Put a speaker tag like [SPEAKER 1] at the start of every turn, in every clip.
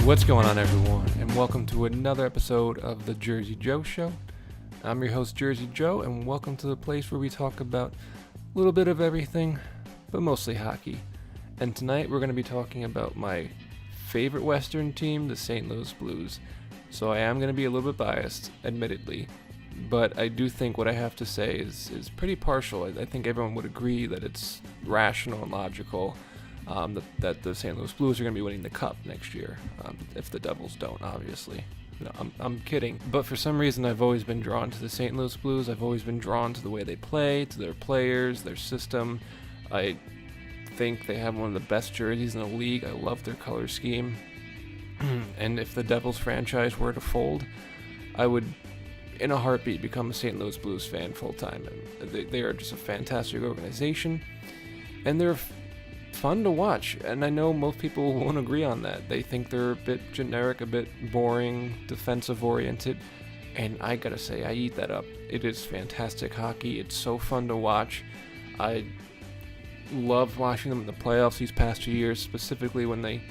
[SPEAKER 1] What's going on, everyone, and welcome to another episode of the Jersey Joe Show. I'm your host, Jersey Joe, and welcome to the place where we talk about a little bit of everything, but mostly hockey. And tonight we're going to be talking about my favorite Western team, the St. Louis Blues. So I am going to be a little bit biased, admittedly, but I do think what I have to say is pretty partial. I think everyone would agree that it's rational and logical that the St. Louis Blues are going to be winning the Cup next year, if the Devils don't, obviously. No, I'm kidding. But for some reason, I've always been drawn to the St. Louis Blues. I've always been drawn to the way they play, to their players, their system. I think they have one of the best jerseys in the league. I love their color scheme. And if the Devils franchise were to fold, I would, in a heartbeat, become a St. Louis Blues fan full-time. They are just a fantastic organization, and they're fun to watch, and I know most people won't agree on that. They think they're a bit generic, a bit boring, defensive-oriented, and I gotta say, I eat that up. It is fantastic hockey. It's so fun to watch. I loved watching them in the playoffs these past 2 years, specifically when they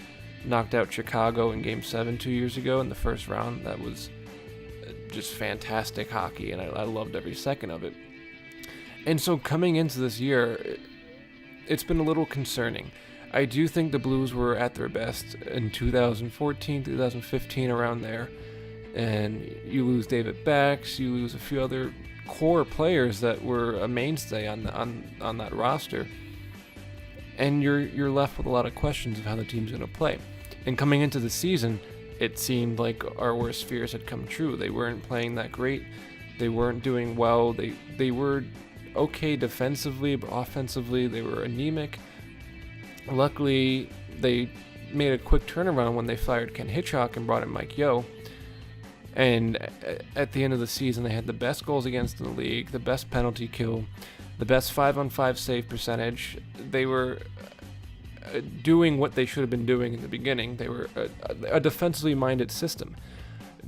[SPEAKER 1] knocked out Chicago in Game 7 2 years ago in the first round. That was just fantastic hockey, and I loved every second of it. And so coming into this year, it's been a little concerning. I do think the Blues were at their best in 2014, 2015, around there. And you lose David Bax, you lose a few other core players that were a mainstay on that roster. And you're left with a lot of questions of how the team's going to play. And coming into the season, it seemed like our worst fears had come true. They weren't playing that great. They weren't doing well. They were okay defensively, but offensively they were anemic. Luckily, they made a quick turnaround when they fired Ken Hitchcock and brought in Mike Yeo. And at the end of the season, they had the best goals against in the league, the best penalty kill, the best 5-on-5 save percentage. They were doing what they should have been doing in the beginning. They were a defensively minded system.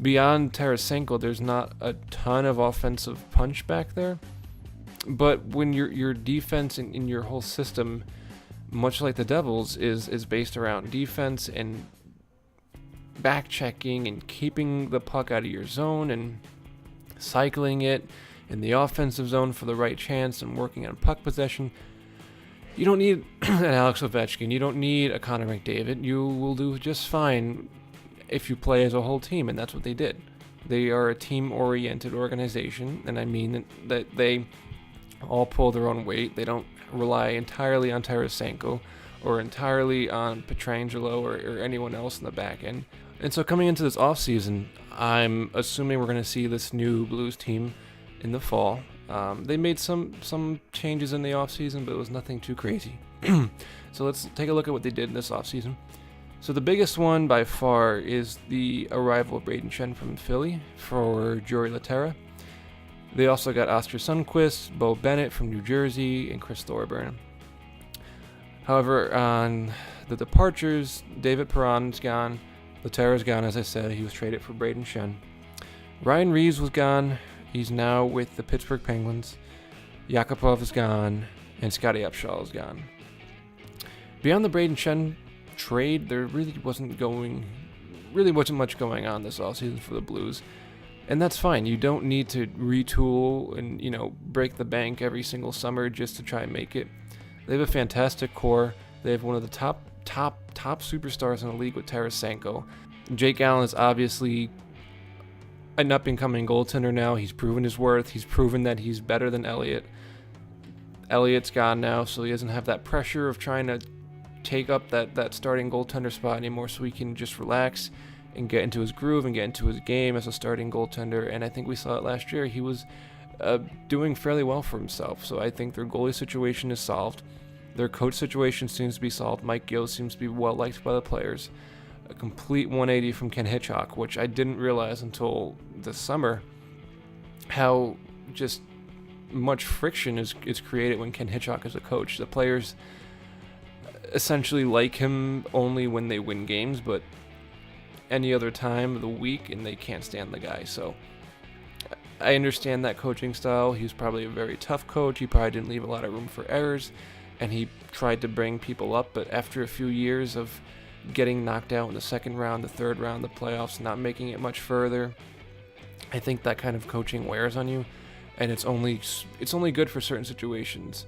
[SPEAKER 1] Beyond Tarasenko, there's not a ton of offensive punch back there. But when your defense and your whole system, much like the Devils, is based around defense and back checking and keeping the puck out of your zone and cycling it in the offensive zone for the right chance and working on puck possession, you don't need an Alex Ovechkin. You don't need a Connor McDavid. You will do just fine if you play as a whole team, and that's what they did. They are a team-oriented organization, and I mean that they all pull their own weight. They don't rely entirely on Tarasenko or entirely on Pietrangelo or anyone else in the back end. And so coming into this offseason, I'm assuming we're going to see this new Blues team in the fall. They made some changes in the offseason, but it was nothing too crazy. So let's take a look at what they did in this offseason. So the biggest one by far is the arrival of Brayden Schenn from Philly for Jori Lehtera. They also got Oskar Sundqvist, Bo Bennett from New Jersey, and Chris Thorburn. However, on the departures, David Perron's gone. Lehtera's gone, as I said. He was traded for Brayden Schenn. Ryan Reeves was gone. He's now with the Pittsburgh Penguins. Yakupov is gone, and Scotty Upshall is gone. Beyond the Brayden Schenn trade, there really wasn't much going on this offseason for the Blues. And that's fine. You don't need to retool and, break the bank every single summer just to try and make it. They have a fantastic core. They have one of the top superstars in the league with Tarasenko. Jake Allen is obviously an up-and-coming goaltender now. He's proven his worth. He's proven that he's better than Elliott. Elliott's gone now, so he doesn't have that pressure of trying to take up that starting goaltender spot anymore, so he can just relax and get into his groove and get into his game as a starting goaltender. And I think we saw it last year. He was doing fairly well for himself. So I think their goalie situation is solved. Their coach situation seems to be solved. Mike Yeo seems to be well liked by the players. A complete 180 from Ken Hitchcock, which I didn't realize until this summer, how just much friction is created when Ken Hitchcock is a coach. The players essentially like him only when they win games, but any other time of the week, and they can't stand the guy. So I understand that coaching style. He was probably a very tough coach. He probably didn't leave a lot of room for errors, and he tried to bring people up. But after a few years of getting knocked out in the second round, the third round, the playoffs, not making it much further. I think that kind of coaching wears on you, and it's only good for certain situations.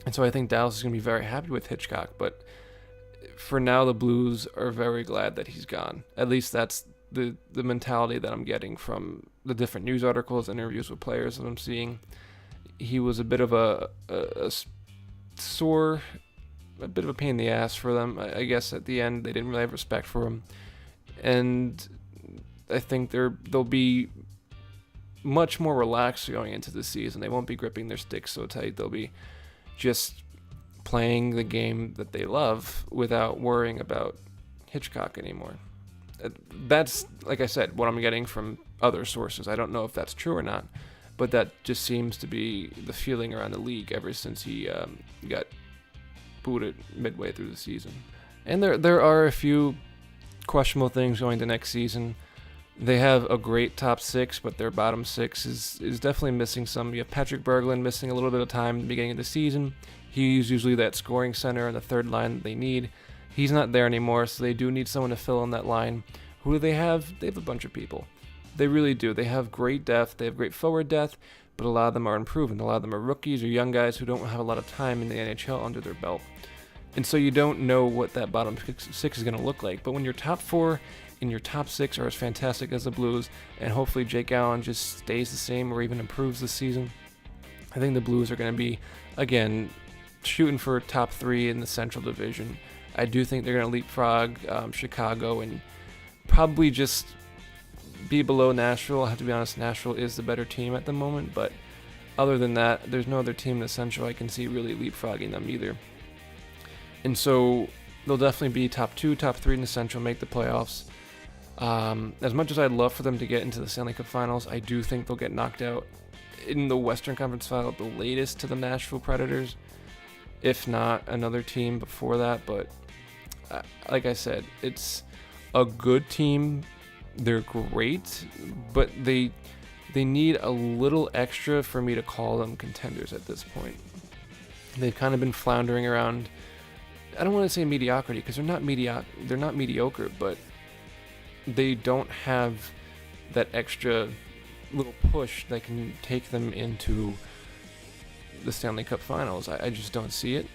[SPEAKER 1] And so I think Dallas is going to be very happy with Hitchcock, but for now the Blues are very glad that he's gone. At least that's the mentality that I'm getting from the different news articles, interviews with players that I'm seeing. He was a bit of a bit of a pain in the ass for them. I guess at the end they didn't really have respect for him, and I think they'll be much more relaxed going into the season. They won't be gripping their sticks so tight. They'll be just playing the game that they love without worrying about Hitchcock anymore. That's, like I said, what I'm getting from other sources. I don't know if that's true or not, but that just seems to be the feeling around the league ever since he got booted midway through the season. And there are a few questionable things going to next season. They have a great top six, but their bottom six is definitely missing some. You have Patrick Berglund missing a little bit of time at the beginning of the season. He's usually that scoring center and the third line that they need. He's not there anymore, so they do need someone to fill in that line. Who do they have? They have a bunch of people. They really do. They have great depth. They have great forward depth, but a lot of them are unproven. A lot of them are rookies or young guys who don't have a lot of time in the NHL under their belt. And so you don't know what that bottom six is going to look like. But when your top four and your top six are as fantastic as the Blues, and hopefully Jake Allen just stays the same or even improves this season, I think the Blues are going to be, again, shooting for top three in the Central Division. I do think they're going to leapfrog Chicago and probably just be below Nashville. I have to be honest, Nashville is the better team at the moment, but other than that, there's no other team in the Central I can see really leapfrogging them either. And so they'll definitely be top two, top three in the Central, make the playoffs. As much as I'd love for them to get into the Stanley Cup Finals, I do think they'll get knocked out in the Western Conference Final at the latest to the Nashville Predators, if not another team before that. But like I said, it's a good team. They're great, but they need a little extra for me to call them contenders at this point. They've kind of been floundering around. I don't want to say mediocrity because they're not mediocre, but they don't have that extra little push that can take them into the Stanley Cup Finals. I just don't see it.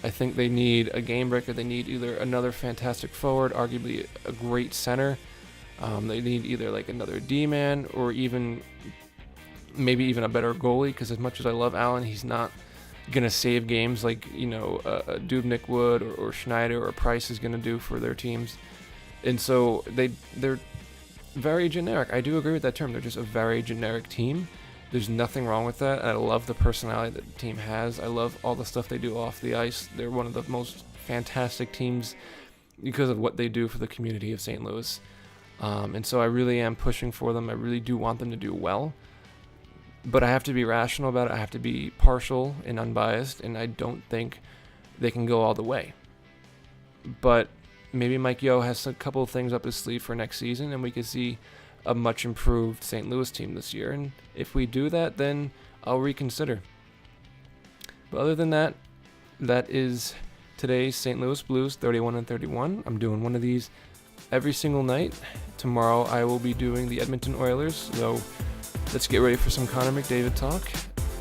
[SPEAKER 1] I think they need a game breaker. They need either another fantastic forward, arguably a great center. They need either like another D-man or maybe even a better goalie, because as much as I love Allen, he's not going to save games like, Dubnyk would or Schneider or Price is going to do for their teams. And so they're very generic. I do agree with that term. They're just a very generic team. There's nothing wrong with that. I love the personality that the team has. I love all the stuff they do off the ice. They're one of the most fantastic teams because of what they do for the community of St. Louis. And so I really am pushing for them. I really do want them to do well. But I have to be rational about it. I have to be partial and unbiased, and I don't think they can go all the way. But maybe Mike Yeo has a couple of things up his sleeve for next season, and we could see a much improved St. Louis team this year. And if we do that, then I'll reconsider. But other than that, that is today's St. Louis Blues 31-31. I'm doing one of these every single night. Tomorrow I will be doing the Edmonton Oilers. So let's get ready for some Connor McDavid talk,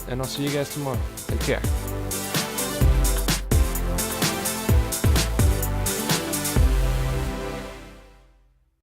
[SPEAKER 1] and I'll see you guys tomorrow. Take care.